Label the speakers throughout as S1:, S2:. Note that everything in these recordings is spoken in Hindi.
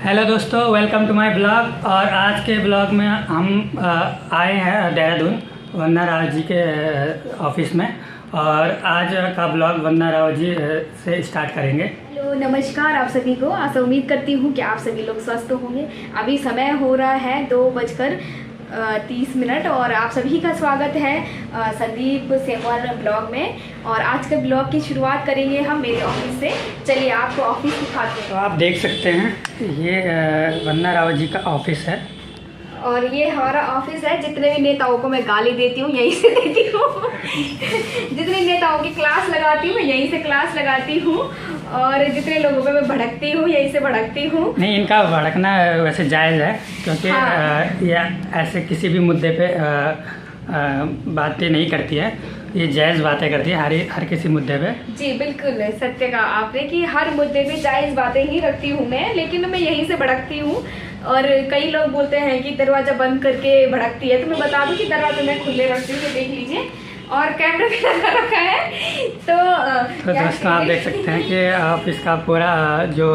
S1: हेलो दोस्तों, वेलकम टू माय ब्लॉग। और आज के ब्लॉग में हम आए हैं देहरादून वंदना राव जी के ऑफिस में। और आज का ब्लॉग वंदना राव जी से स्टार्ट करेंगे।
S2: हेलो, नमस्कार आप सभी को। आशा उम्मीद करती हूँ कि आप सभी लोग स्वस्थ होंगे। अभी समय हो रहा है 2:30 और आप सभी का स्वागत है संदीप सेमवाल ब्लॉग में। और आज के ब्लॉग की शुरुआत करेंगे हम मेरे ऑफिस से। चलिए आपको ऑफिस दिखाते हैं।
S1: तो आप देख सकते हैं ये वंदना राव जी का ऑफिस है।
S2: और ये हमारा ऑफिस है। जितने भी नेताओं को मैं गाली देती हूँ यहीं से देती हूँ जितने नेताओं की क्लास लगाती हूँ यहीं से क्लास लगाती हूँ। और जितने लोगों पे मैं भड़कती हूँ यहीं से भड़कती हूँ।
S1: नहीं, इनका भड़कना वैसे जायज़ है, क्योंकि ये ऐसे किसी भी मुद्दे पे बातें नहीं करती है। ये जायज़ बातें करती है हर किसी मुद्दे पे। जी
S2: बिल्कुल सत्य कहा आपने कि हर मुद्दे पे जायज़ बातें ही रखती हूँ मैं, लेकिन मैं यहीं से भड़कती हूँ। और कई लोग बोलते हैं कि दरवाज़ा बंद करके भड़कती है, तो मैं बता दूं कि दरवाज़ा मैं खुले रखती हूँ, देख लीजिए। और कैमरा भी लगा रखा है। तो
S1: दोस्तों आप देख सकते हैं कि ऑफिस का पूरा जो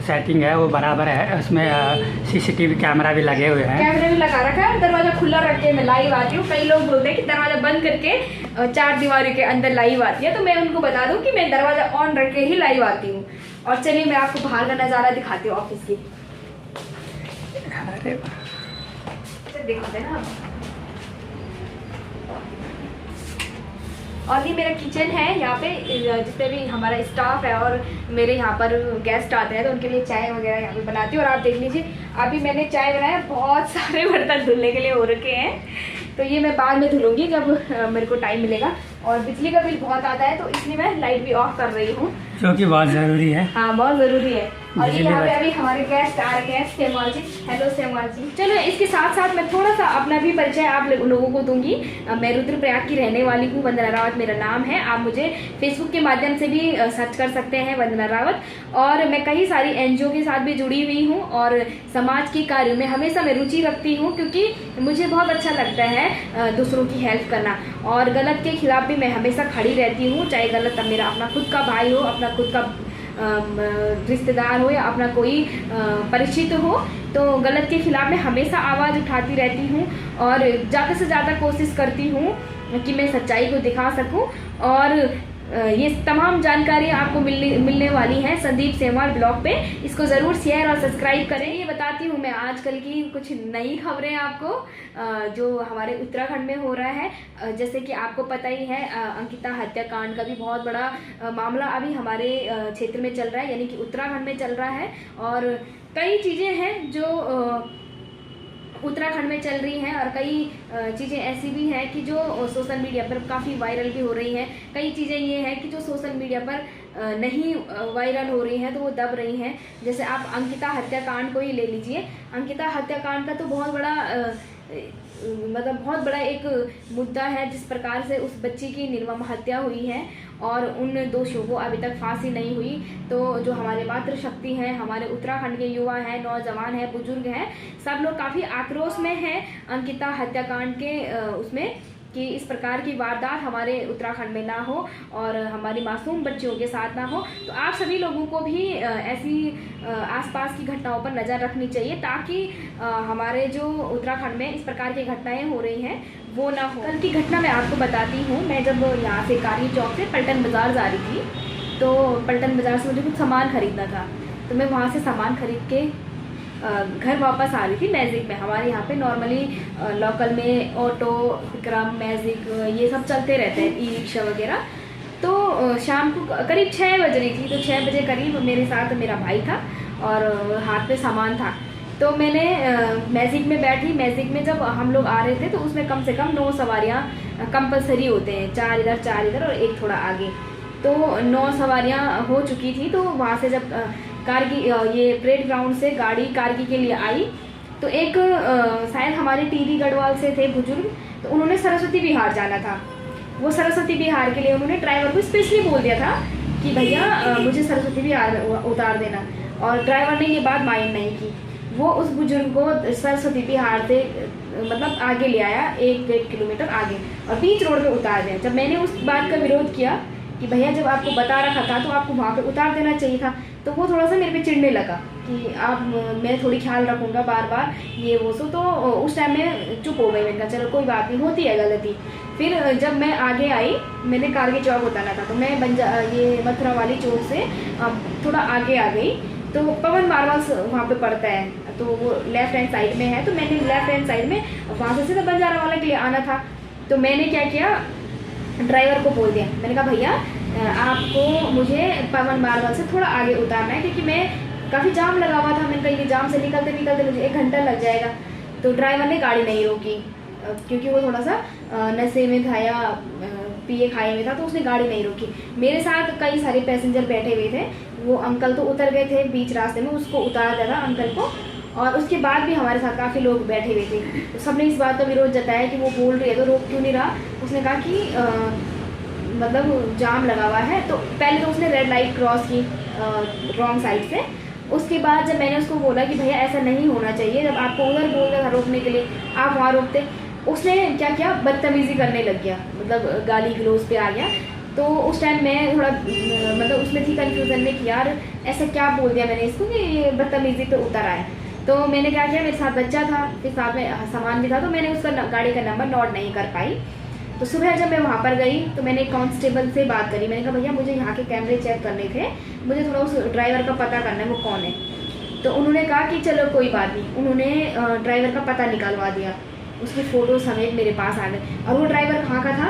S1: सेटिंग है वो बराबर है। उसमें सीसीटीवी कैमरा भी लगे हुए हैं।
S2: कैमरा भी लगा रखा है। दरवाज़ा खुला रख के मैं लाइव आती हूँ। कई लोग बोलते हैं कि दरवाज़ा बंद करके चार दीवारी के अंदर लाइव आती है, तो मैं उनको बता दूँ कि मैं दरवाज़ा ऑन रख के ही लाइव आती हूँ। और चलिए मैं आपको बाहर का नज़ारा दिखाती हूँ ऑफिस की।
S1: अरे
S2: देखते हैं ना। और ये मेरा किचन है। यहाँ पे जितने भी हमारा स्टाफ है और मेरे यहाँ पर गेस्ट आते हैं तो उनके लिए चाय वगैरह यहाँ पे बनाती हूँ। और आप देख लीजिए अभी मैंने चाय बनाया, बहुत सारे बर्तन धुलने के लिए हो रखे हैं। तो ये मैं बाद में धुलूंगी जब मेरे को टाइम मिलेगा। और बिजली का बिल बहुत आता है तो इसलिए मैं लाइट भी ऑफ कर रही हूँ,
S1: जो कि बहुत ज़रूरी है।
S2: हाँ बहुत ज़रूरी है। और यहाँ पे अभी हमारे गेस्ट आ रहे हैं सेमवाल जी। हेलो सेमवाल जी। चलो इसके साथ साथ मैं थोड़ा सा अपना भी परिचय आप लोगों को दूंगी। मैं रुद्रप्रयाग की रहने वाली हूँ। वंदना रावत मेरा नाम है। आप मुझे फेसबुक के माध्यम से भी सर्च कर सकते हैं वंदना रावत। और मैं कई सारी NGO के साथ भी जुड़ी हुई हूँ और समाज के कार्यों में हमेशा मैं रुचि रखती हूँ, क्योंकि मुझे बहुत अच्छा लगता है दूसरों की हेल्प करना। और गलत के खिलाफ भी मैं हमेशा खड़ी रहती हूँ, चाहे गलत अब मेरा अपना खुद का भाई हो, अपना खुद का रिश्तेदार हो या अपना कोई परिचित हो, तो गलत के खिलाफ मैं हमेशा आवाज़ उठाती रहती हूँ। और ज़्यादा से ज़्यादा कोशिश करती हूँ कि मैं सच्चाई को दिखा सकूँ। और ये तमाम जानकारी आपको मिलने वाली है संदीप सेमवाल ब्लॉग पे। इसको ज़रूर शेयर और सब्सक्राइब करें। ये बताती हूँ मैं आजकल की कुछ नई खबरें आपको जो हमारे उत्तराखंड में हो रहा है। जैसे कि आपको पता ही है अंकिता हत्याकांड का भी बहुत बड़ा मामला अभी हमारे क्षेत्र में चल रहा है, यानी कि उत्तराखंड में चल रहा है। और कई चीज़ें हैं जो उत्तराखंड में चल रही हैं, और कई चीज़ें ऐसी भी हैं कि जो सोशल मीडिया पर काफ़ी वायरल भी हो रही हैं। कई चीज़ें ये हैं कि जो सोशल मीडिया पर नहीं वायरल हो रही हैं तो वो दब रही हैं। जैसे आप अंकिता हत्याकांड को ही ले लीजिए। अंकिता हत्याकांड का तो बहुत बड़ा बहुत बड़ा एक मुद्दा है, जिस प्रकार से उस बच्ची की निर्मम हत्या हुई है और उन दोषियों को अभी तक फांसी नहीं हुई। तो जो हमारे मातृशक्ति हैं, हमारे उत्तराखंड के युवा हैं, नौजवान हैं, बुजुर्ग हैं, सब लोग काफ़ी आक्रोश में हैं अंकिता हत्याकांड के उसमें, कि इस प्रकार की वारदात हमारे उत्तराखंड में ना हो और हमारी मासूम बच्चियों के साथ ना हो। तो आप सभी लोगों को भी ऐसी आसपास की घटनाओं पर नज़र रखनी चाहिए, ताकि हमारे जो उत्तराखंड में इस प्रकार की घटनाएं हो रही हैं वो ना हो। कल की घटना मैं आपको बताती हूँ। मैं जब यहाँ से कारगिल चौक से पलटन बाज़ार जा रही थी, तो पलटन बाज़ार से मुझे कुछ सामान खरीदना था, तो मैं वहाँ से सामान खरीद के घर वापस आ रही थी मैजिक में। हमारे यहाँ पे नॉर्मली लोकल में ऑटो, विक्रम, मैजिक ये सब चलते रहते हैं, ई-रिक्शा वगैरह। तो शाम को करीब 6 बज रही थी, तो 6 बजे करीब मेरे साथ मेरा भाई था और हाथ पे सामान था। तो मैंने मैजिक में बैठी। मैजिक में जब हम लोग आ रहे थे तो उसमें कम से कम 9 सवारियाँ कंपलसरी होते हैं, 4 इधर 4 इधर और एक थोड़ा आगे। तो 9 सवारियाँ हो चुकी थी। तो वहाँ से जब कारगिल ये परेड ग्राउंड से गाड़ी कारगिल के लिए आई, तो एक शायद हमारे टीरी गढ़वाल से थे बुजुर्ग, तो उन्होंने सरस्वती विहार जाना था। वो सरस्वती विहार के लिए उन्होंने ड्राइवर को स्पेशली बोल दिया था कि भैया मुझे सरस्वती विहार उतार देना, और ड्राइवर ने ये बात माइंड नहीं की। वो उस बुजुर्ग को सरस्वती विहार से आगे ले आया, 1-1.5 किलोमीटर आगे, और बीच रोड पे उतार दिया। जब मैंने उस बात का विरोध किया कि भैया जब आपको बता रखा था तो आपको वहाँ पे उतार देना चाहिए था, तो वो थोड़ा सा मेरे पे चिढ़ने लगा कि आप मैं थोड़ी ख्याल रखूँगा बार बार ये वो सो। तो उस टाइम में चुप हो गई, मैंने कहा चलो कोई बात नहीं, होती है गलती। फिर जब मैं आगे आई, मैंने कारगिल चौक उतारना था, तो मैं ये मथुरा वाली चौक से थोड़ा आगे आ गई, तो पवन मार्बल्स वहाँ पे पड़ता है, तो वो लेफ्ट हैंड साइड में है। तो मैंने लेफ्ट हैंड साइड में वहाँ से सीधा बंजारा वाला के लिए आना था। तो मैंने क्या किया, ड्राइवर को बोल दिया, मैंने कहा भैया आपको मुझे पवन मार्बल से थोड़ा आगे उतारना है, क्योंकि मैं काफ़ी जाम लगा हुआ था। मैंने कहा ये जाम से निकलते निकलते मुझे 1 घंटा लग जाएगा। तो ड्राइवर ने गाड़ी नहीं रोकी, क्योंकि वो थोड़ा सा नशे में था या पिए खाए में था, तो उसने गाड़ी नहीं रोकी। मेरे साथ कई सारे पैसेंजर बैठे हुए थे, वो अंकल तो उतर गए थे बीच रास्ते में, उसको उतार दिया था अंकल को, और उसके बाद भी हमारे साथ काफ़ी लोग बैठे हुए थे। तो सबने इस बात का विरोध जताया कि वो बोल रही है तो रोक क्यों नहीं रहा। उसने कहा कि मतलब जाम लगा हुआ है। तो पहले तो उसने रेड लाइट क्रॉस की रॉन्ग साइड से। उसके बाद जब मैंने उसको बोला कि भैया ऐसा नहीं होना चाहिए, जब आपको उधर बोल रहा था रोकने के लिए आप वहाँ रोकते, उसने क्या किया, बदतमीज़ी करने लग गया, मतलब गाली गलौज पे आ गया। तो उस टाइम मैं थोड़ा मतलब उसमें थी कन्फ्यूज़न में कि यार ऐसा क्या बोल दिया मैंने इसको कि ये बदतमीज़ी पे उतर आया। तो मैंने क्या किया, मेरे साथ बच्चा था, फिर साथ में सामान भी था, तो मैंने उसका गाड़ी का नंबर नोट नहीं कर पाई। तो सुबह जब मैं वहाँ पर गई तो मैंने कांस्टेबल से बात करी, मैंने कहा भैया मुझे यहाँ के कैमरे चेक करने थे, मुझे थोड़ा उस ड्राइवर का पता करना है वो कौन है। तो उन्होंने कहा कि चलो कोई बात नहीं, उन्होंने ड्राइवर का पता निकलवा दिया, उसकी फ़ोटो समेत मेरे पास आ गए। और वो ड्राइवर कहाँ का था,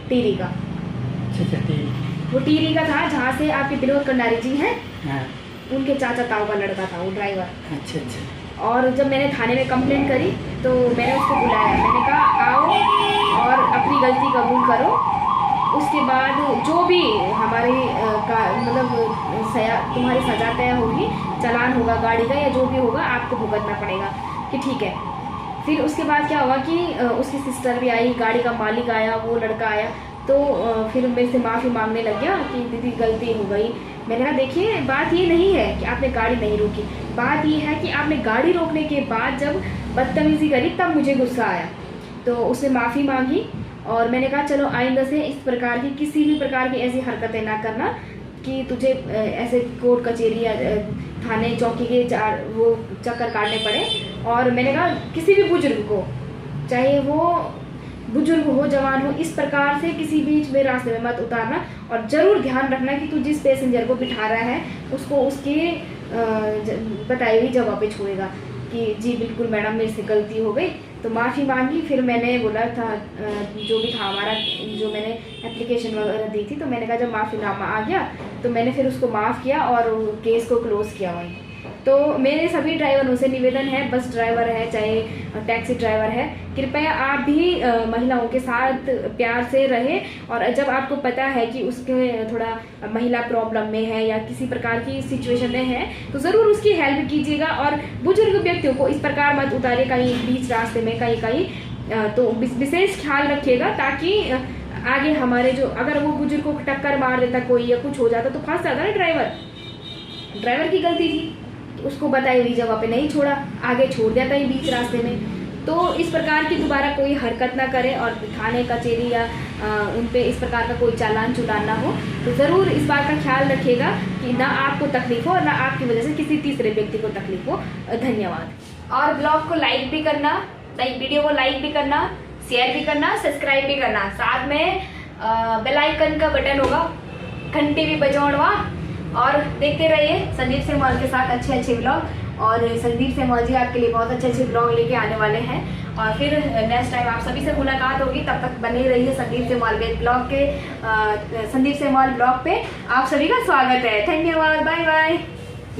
S2: टिहरी का। वो टिहरी का था जहाँ से आपके विनोद कंडारी जी हैं, उनके चाचा ताऊ का लड़का था वो ड्राइवर।
S1: अच्छा।
S2: और जब मैंने थाने में कंप्लेंट करी तो मैंने उसको बुलाया, मैंने कहा आओ और अपनी गलती कबूल करो, उसके बाद जो भी हमारी मतलब तुम्हारी सजा तय होगी, चालान होगा गाड़ी का या जो भी होगा आपको भुगतना पड़ेगा, कि ठीक है। फिर उसके बाद क्या हुआ कि उसकी सिस्टर भी आई, गाड़ी का मालिक आया, वो लड़का आया, तो फिर मेरे से माफ़ी मांगने लग गया कि दीदी गलती हो गई। मैंने कहा देखिए बात ये नहीं है कि आपने गाड़ी नहीं रोकी, बात ये है कि आपने गाड़ी रोकने के बाद जब बदतमीज़ी करी तब मुझे गुस्सा आया। तो उसने माफ़ी मांगी और मैंने कहा चलो आइंदा से इस प्रकार की किसी भी प्रकार की ऐसी हरकतें ना करना कि तुझे ऐसे कोर्ट कचहरी या थाने चौकी के वो चक्कर काटने पड़े। और मैंने कहा किसी भी बुजुर्ग को, चाहे वो बुजुर्ग हो जवान हो, इस प्रकार से किसी बीच में रास्ते में मत उतारना, और ज़रूर ध्यान रखना कि तू जिस पैसेंजर को बिठा रहा है उसको उसकी बताई हुई जगह पे छोड़ेगा कि जी बिल्कुल मैडम मेरे से गलती हो गई। तो माफ़ी मांगी। फिर मैंने बोला था जो भी था हमारा, जो मैंने एप्लीकेशन वगैरह दी थी, तो मैंने कहा जब माफ़ीनामा आ गया तो मैंने फिर उसको माफ़ किया और केस को क्लोज़ किया वहीं। तो मेरे सभी ड्राइवरों से निवेदन है, बस ड्राइवर है चाहे टैक्सी ड्राइवर है, कृपया आप भी महिलाओं के साथ प्यार से रहें। और जब आपको पता है कि उसके थोड़ा महिला प्रॉब्लम में है या किसी प्रकार की सिचुएशन में है तो ज़रूर उसकी हेल्प कीजिएगा। और बुजुर्ग व्यक्तियों को इस प्रकार मत उतारिए कहीं बीच रास्ते में कहीं, तो विशेष ख्याल रखिएगा, ताकि आगे हमारे जो अगर वो बुजुर्ग को टक्कर मार देता कोई या कुछ हो जाता तो फंस जाता ना ड्राइवर की गलती थी, उसको बताई हुई जगह पे नहीं छोड़ा, आगे छोड़ दिया कहीं बीच रास्ते में। तो इस प्रकार की दोबारा कोई हरकत ना करें और थाने कचहरी या उन पे इस प्रकार का कोई चालान चुटाना हो तो ज़रूर इस बात का ख्याल रखिएगा कि ना आपको तकलीफ हो और ना आपकी वजह से किसी तीसरे व्यक्ति को तकलीफ हो। धन्यवाद। और ब्लॉग को लाइक भी करना, वीडियो को लाइक भी करना, शेयर भी करना, सब्सक्राइब भी करना, साथ में बेल आइकन का बटन होगा, घंटी भी बजाओ, और देखते रहिए संदीप सेमवाल के साथ अच्छे ब्लॉग। और संदीप सेमवाल जी आपके लिए बहुत अच्छे ब्लॉग लेके आने वाले हैं। और फिर नेक्स्ट टाइम आप सभी से मुलाकात होगी, तब तक बने रहिए संदीप सेमवाल ब्लॉग के संदीप सेमवाल ब्लॉग पे। आप सभी का स्वागत है। धन्यवाद। Bye bye.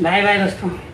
S1: बाय बाय दोस्तों।